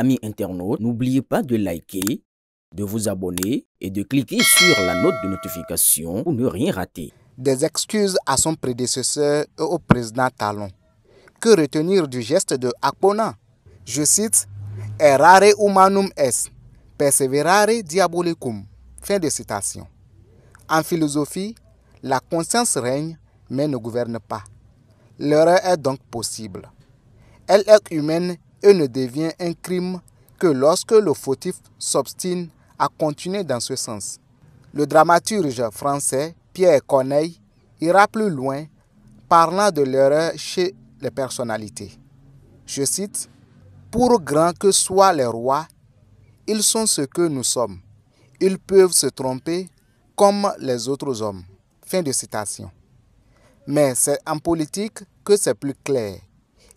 Amis internautes, n'oubliez pas de liker, de vous abonner et de cliquer sur la note de notification pour ne rien rater. Des excuses à son prédécesseur et au président Talon. Que retenir du geste de Akpona? Je cite « Errare humanum est, perseverare diabolicum ». Fin de citation. En philosophie, la conscience règne mais ne gouverne pas. L'erreur est donc possible. Elle est humaine et ne devient un crime que lorsque le fautif s'obstine à continuer dans ce sens. Le dramaturge français Pierre Corneille ira plus loin, parlant de l'erreur chez les personnalités. Je cite « Pour grands que soient les rois, ils sont ce que nous sommes. Ils peuvent se tromper comme les autres hommes. » Fin de citation. Mais c'est en politique que c'est plus clair.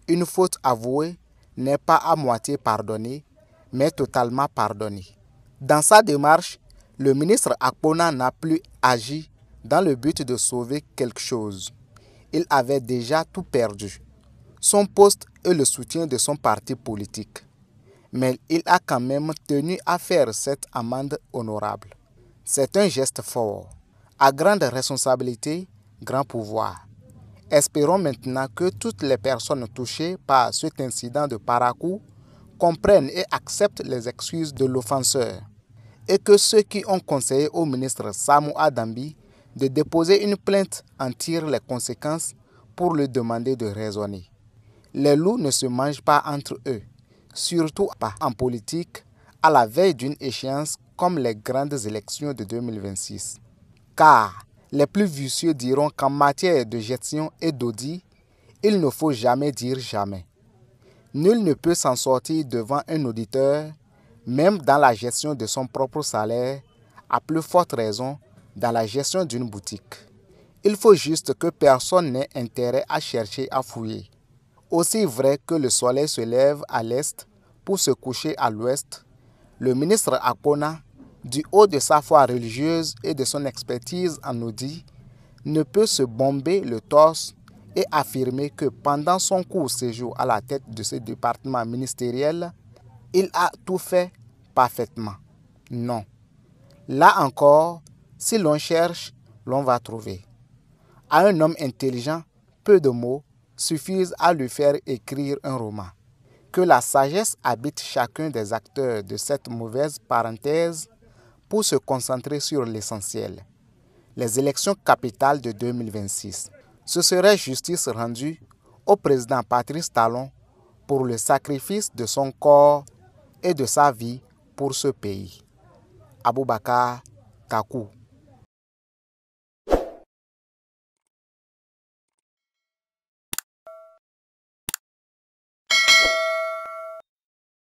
Une faute avouée n'est pas à moitié pardonnée, mais totalement pardonnée. Dans sa démarche, le ministre Akpona n'a plus agi dans le but de sauver quelque chose. Il avait déjà tout perdu, son poste et le soutien de son parti politique. Mais il a quand même tenu à faire cette amende honorable. C'est un geste fort. À grande responsabilité, grand pouvoir. Espérons maintenant que toutes les personnes touchées par cet incident de Parakou comprennent et acceptent les excuses de l'offenseur et que ceux qui ont conseillé au ministre Samou Adambi de déposer une plainte en tirent les conséquences pour lui demander de raisonner. Les loups ne se mangent pas entre eux, surtout pas en politique, à la veille d'une échéance comme les grandes élections de 2026. Car les plus vicieux diront qu'en matière de gestion et d'audit, il ne faut jamais dire jamais. Nul ne peut s'en sortir devant un auditeur, même dans la gestion de son propre salaire, à plus forte raison dans la gestion d'une boutique. Il faut juste que personne n'ait intérêt à chercher à fouiller. Aussi vrai que le soleil se lève à l'est pour se coucher à l'ouest, le ministre Akpona, du haut de sa foi religieuse et de son expertise en audit, ne peut se bomber le torse et affirmer que pendant son court séjour à la tête de ce département ministériel, il a tout fait parfaitement. Non. Là encore, si l'on cherche, l'on va trouver. À un homme intelligent, peu de mots suffisent à lui faire écrire un roman. Que la sagesse habite chacun des acteurs de cette mauvaise parenthèse pour se concentrer sur l'essentiel. Les élections capitales de 2026. Ce serait justice rendue au président Patrice Talon pour le sacrifice de son corps et de sa vie pour ce pays. Aboubakar Takou.